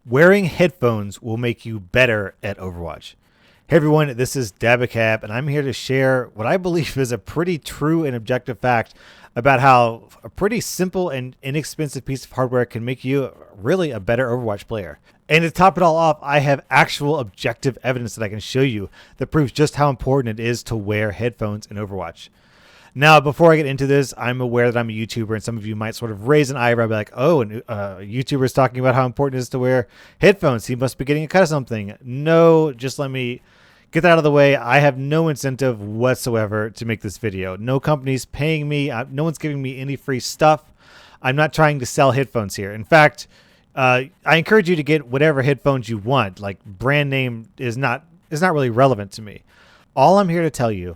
Wearing headphones will make you better at Overwatch. Hey everyone, this is Dabacap, and I'm here to share what I believe is a pretty true and objective fact about how a pretty simple and inexpensive piece of hardware can make you really a better Overwatch player. And to top it all off, I have actual objective evidence that I can show you that proves just how important it is to wear headphones in Overwatch. Now, before I get into this, I'm aware that I'm a YouTuber, and some of you might sort of raise an eyebrow, be like, oh, a YouTuber is talking about how important it is to wear headphones. He must be getting a cut of something. No, just let me get that out of the way. I have no incentive whatsoever to make this video. No company's paying me. No one's giving me any free stuff. I'm not trying to sell headphones here. In fact, I encourage you to get whatever headphones you want. Like, brand name is not really relevant to me. All I'm here to tell you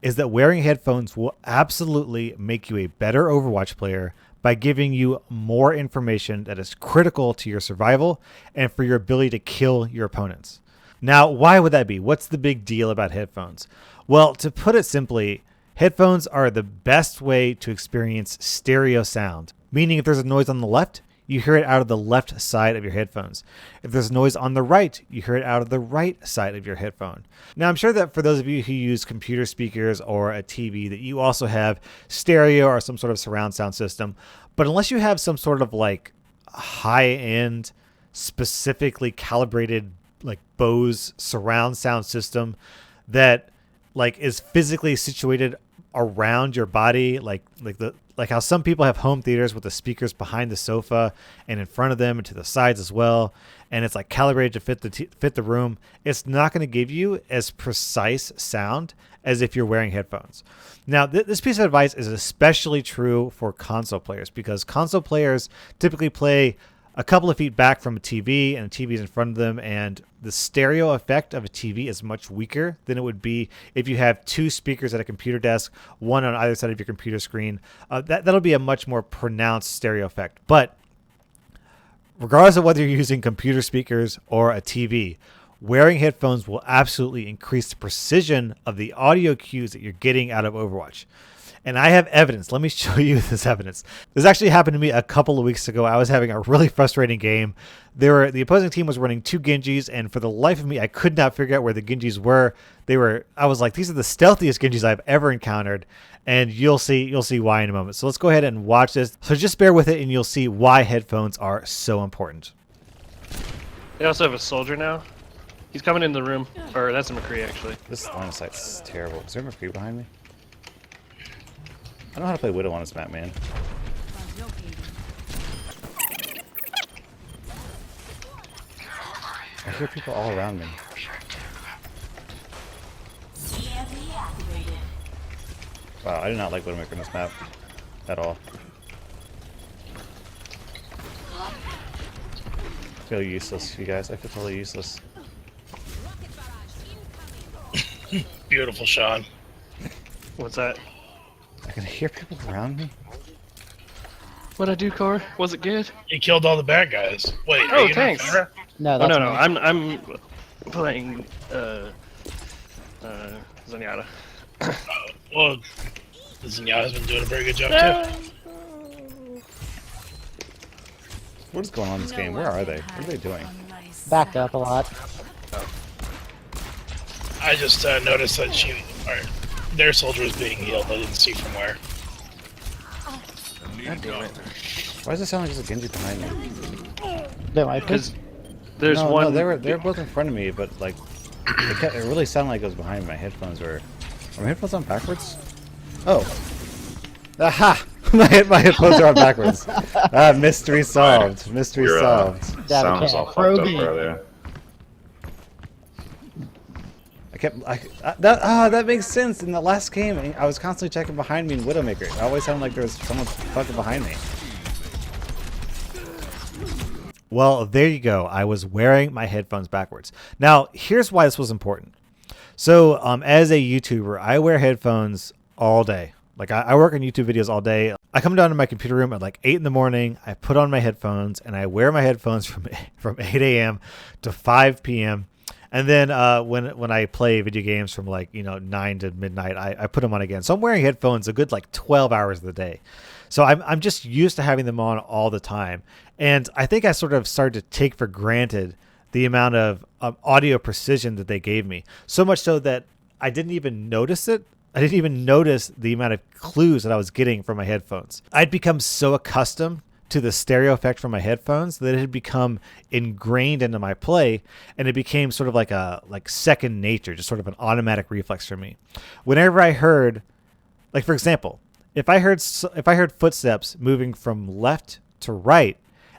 is that wearing headphones will absolutely make you a better Overwatch player by giving you more information that is critical to your survival and for your ability to kill your opponents. Now, why would that be? What's the big deal about headphones? Well, to put it simply, headphones are the best way to experience stereo sound, meaning if there's a noise on the left, you hear it out of the left side of your headphones. If there's noise on the right, you hear it out of the right side of your headphone. Now, I'm sure that for those of you who use computer speakers or a TV, that you also have stereo or some sort of surround sound system. But unless you have some sort of like high-end, specifically calibrated like Bose surround sound system that like is physically situated around your body, like how some people have home theaters with the speakers behind the sofa and in front of them and to the sides as well, and it's like calibrated to fit the room. It's not going to give you as precise sound as if you're wearing headphones. Now, this piece of advice is especially true for console players, because console players typically play a couple of feet back from a TV, and the TV is in front of them, and the stereo effect of a TV is much weaker than it would be if you have two speakers at a computer desk, one on either side of your computer screen. That'll be a much more pronounced stereo effect. But regardless of whether you're using computer speakers or a TV, wearing headphones will absolutely increase the precision of the audio cues that you're getting out of Overwatch. And I have evidence. Let me show you this evidence. This actually happened to me a couple of weeks ago. I was having a really frustrating game. The opposing team was running two Genjis, and for the life of me, I could not figure out where the Genjis were. I was like, these are the stealthiest Genjis I've ever encountered, and you'll see why in a moment. So let's go ahead and watch this. So just bear with it, and you'll see why headphones are so important. They also have a soldier now. He's coming in the room. Or that's a McCree, actually. This line of sight's terrible. Is there a McCree behind me? I don't know how to play Widow on this map, man. I hear people all around me. Wow, I do not like Widowmaker on this map at all. I feel useless, you guys. I feel totally useless. Beautiful, Sean. What's that? I can hear people around me. What'd I do, Core? Was it good? You killed all the bad guys. Wait, Oh, thanks. No, Oh, that's no. me. I'm playing Zenyatta. Well, Zenyatta's been doing a very good job too. What is going on in this game? Where are they? What are they doing? Backed up a lot. I just noticed that their soldier was being healed. I didn't see from where. God damn it. Why does it sound like there's a Genji behind me? That might be. Because there's no, one. No, they were both in front of me, but like, it really sounded like it was behind me. My headphones were. Are my headphones on backwards? Oh. Aha! my headphones are on backwards. Mystery solved. Mystery solved. Sound was all fucked up earlier. That makes sense. In the last game, I was constantly checking behind me in Widowmaker. It always sounded like there was someone fucking behind me. Well, there you go. I was wearing my headphones backwards. Now, here's why this was important. So, as a YouTuber, I wear headphones all day. Like, I work on YouTube videos all day. I come down to my computer room at like 8 in the morning. I put on my headphones, and I wear my headphones from 8 a.m. to 5 p.m. And then when I play video games from 9 to midnight, I put them on again. So I'm wearing headphones a good 12 hours of the day. So I'm just used to having them on all the time. And I think I sort of started to take for granted the amount of audio precision that they gave me. So much so that I didn't even notice it. I didn't even notice the amount of clues that I was getting from my headphones. I'd become so accustomed to the stereo effect from my headphones that it had become ingrained into my play, and it became sort of like second nature, just sort of an automatic reflex for me. Whenever I heard, like for example, if I heard footsteps moving from left to right,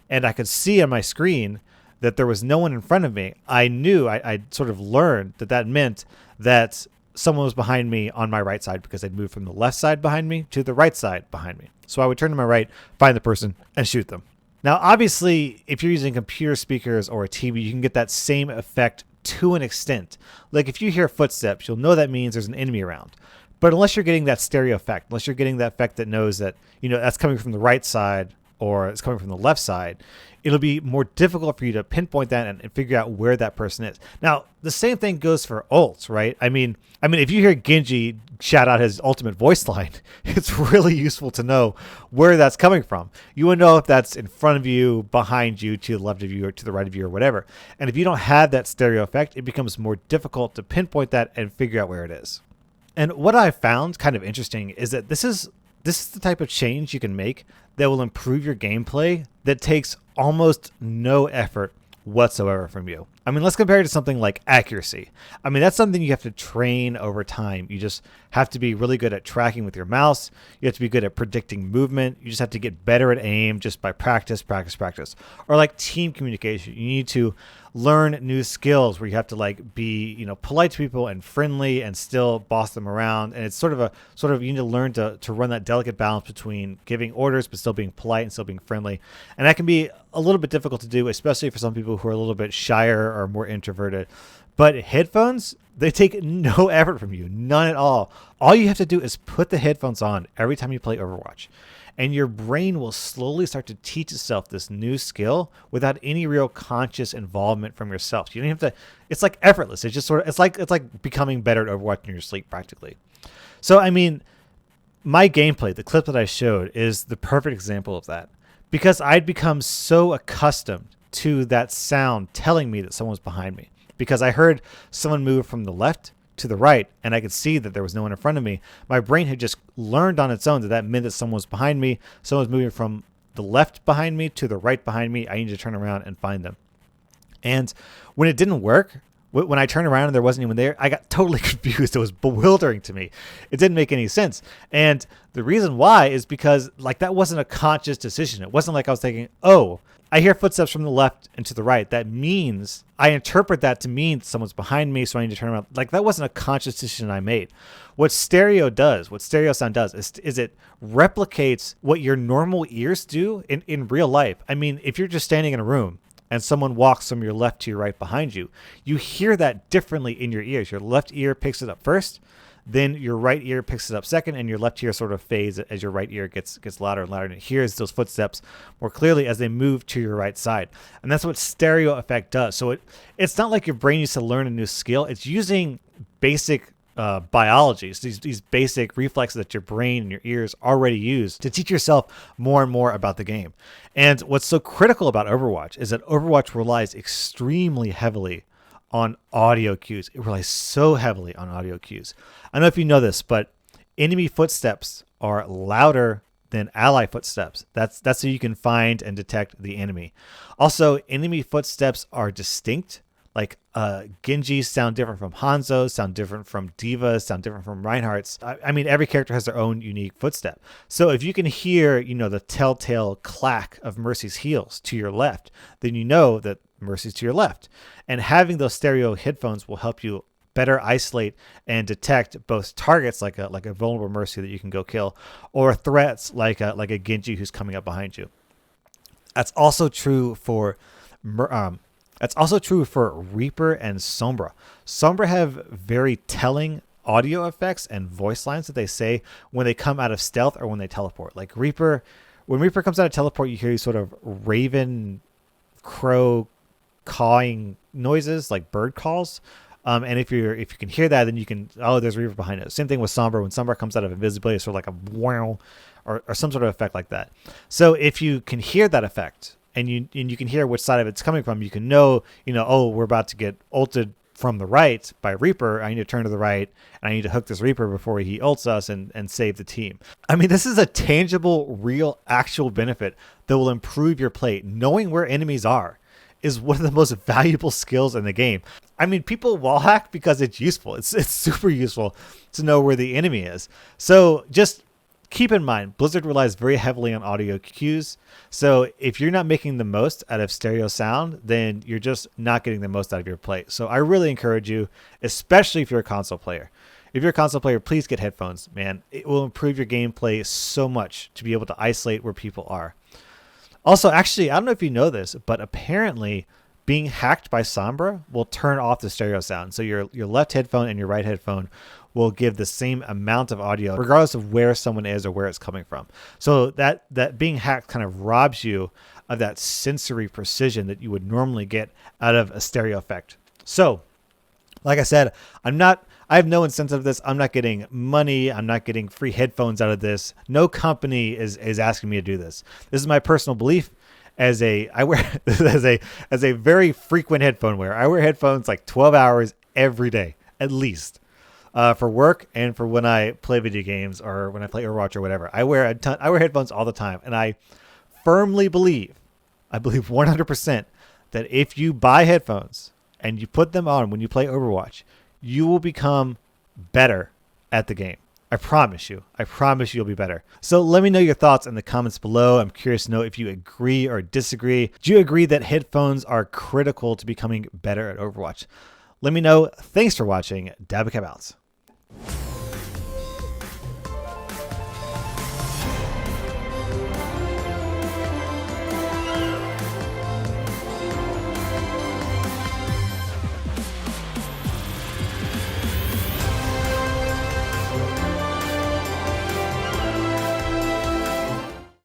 and I could see on my screen that there was no one in front of me, I knew I'd sort of learned that meant that someone was behind me on my right side because they'd moved from the left side behind me to the right side behind me. So I would turn to my right, find the person, and shoot them. Now, obviously, if you're using computer speakers or a TV, you can get that same effect to an extent. Like if you hear footsteps, you'll know that means there's an enemy around. But unless you're getting that stereo effect, unless you're getting that effect that knows that, that's coming from the right side or it's coming from the left side, it'll be more difficult for you to pinpoint that and figure out where that person is. Now, the same thing goes for ults, right? I mean, if you hear Genji shout out his ultimate voice line, it's really useful to know where that's coming from. You will know if that's in front of you, behind you, to the left of you, or to the right of you, or whatever. And if you don't have that stereo effect, it becomes more difficult to pinpoint that and figure out where it is. And what I found kind of interesting is that this is the type of change you can make that will improve your gameplay that takes almost no effort whatsoever from you. I mean, let's compare it to something like accuracy. I mean, that's something you have to train over time. You just have to be really good at tracking with your mouse. You have to be good at predicting movement. You just have to get better at aim just by practice. Or like team communication. You need to learn new skills where you have to like be, polite to people and friendly and still boss them around. And it's sort of you need to learn to run that delicate balance between giving orders but still being polite and still being friendly. And that can be a little bit difficult to do, especially for some people who are a little bit shyer or more introverted. But headphones, they take no effort from you, none at all. All you have to do is put the headphones on every time you play Overwatch, and your brain will slowly start to teach itself this new skill without any real conscious involvement from yourself. You don't have to. It's like effortless. It's just it's like becoming better at Overwatch in your sleep practically. So I mean, my gameplay, the clip that I showed, is the perfect example of that, because I'd become so accustomed to that sound telling me that someone was behind me, because I heard someone move from the left to the right and I could see that there was no one in front of me. My brain had just learned on its own that meant that someone was behind me. Someone was moving from the left behind me to the right behind me. I need to turn around and find them. And when it didn't work, when I turned around and there wasn't anyone there, I got totally confused. It was bewildering to me. It didn't make any sense. And the reason why is because that wasn't a conscious decision. It wasn't like I was thinking, oh, I hear footsteps from the left and to the right. That means I interpret that to mean someone's behind me, so I need to turn around. That wasn't a conscious decision I made. What stereo sound does is it replicates what your normal ears do in real life. I mean, if you're just standing in a room and someone walks from your left to your right behind you, you hear that differently in your ears. Your left ear picks it up first, then your right ear picks it up second, and your left ear sort of fades as your right ear gets louder and louder, and it hears those footsteps more clearly as they move to your right side. And that's what stereo effect does. So it's not like your brain needs to learn a new skill. It's using basic biology, so these basic reflexes that your brain and your ears already use to teach yourself more and more about the game. And what's so critical about Overwatch is that Overwatch relies extremely heavily on audio cues. It relies so heavily on audio cues. I don't know if you know this, but enemy footsteps are louder than ally footsteps. That's so you can find and detect the enemy. Also, enemy footsteps are distinct. Like Genji's sound different from Hanzo's, sound different from Diva's, sound different from Reinhardt's. I mean, every character has their own unique footstep. So if you can hear, the telltale clack of Mercy's heels to your left, then you know that Mercy's to your left. And having those stereo headphones will help you better isolate and detect both targets like a vulnerable Mercy that you can go kill, or threats like a Genji who's coming up behind you. That's also true for Reaper and Sombra. Sombra have very telling audio effects and voice lines that they say when they come out of stealth or when they teleport. Like when Reaper comes out of teleport, you hear these sort of raven, crow, cawing noises like bird calls. And if you can hear that, then you can, there's Reaper behind it. Same thing with Sombra. When Sombra comes out of invisibility, it's sort of like a wow, or some sort of effect like that. So if you can hear that effect and you can hear which side of it's coming from, you can know, oh, we're about to get ulted from the right by Reaper. I need to turn to the right and I need to hook this Reaper before he ults us and save the team. I mean, this is a tangible, real, actual benefit that will improve your play. Knowing where enemies are is one of the most valuable skills in the game. I mean, people wall hack because it's useful. It's super useful to know where the enemy is. So just keep in mind, Blizzard relies very heavily on audio cues. So if you're not making the most out of stereo sound, then you're just not getting the most out of your play. So I really encourage you, especially if you're a console player. If you're a console player, please get headphones, man. It will improve your gameplay so much to be able to isolate where people are. Also, actually, I don't know if you know this, but apparently being hacked by Sombra will turn off the stereo sound. So your left headphone and your right headphone will give the same amount of audio, regardless of where someone is or where it's coming from. So that being hacked kind of robs you of that sensory precision that you would normally get out of a stereo effect. So, like I said, I have no incentive of this. I'm not getting money. I'm not getting free headphones out of this. No company is asking me to do this. This is my personal belief as a very frequent headphone wearer. I wear headphones like 12 hours every day, at least, for work and for when I play video games or when I play Overwatch or whatever. I wear headphones all the time, and I firmly believe 100% that if you buy headphones and you put them on when you play Overwatch, you will become better at the game. I promise you. I promise you'll be better. So let me know your thoughts in the comments below. I'm curious to know if you agree or disagree. Do you agree that headphones are critical to becoming better at Overwatch? Let me know. Thanks for watching. Dabacab out.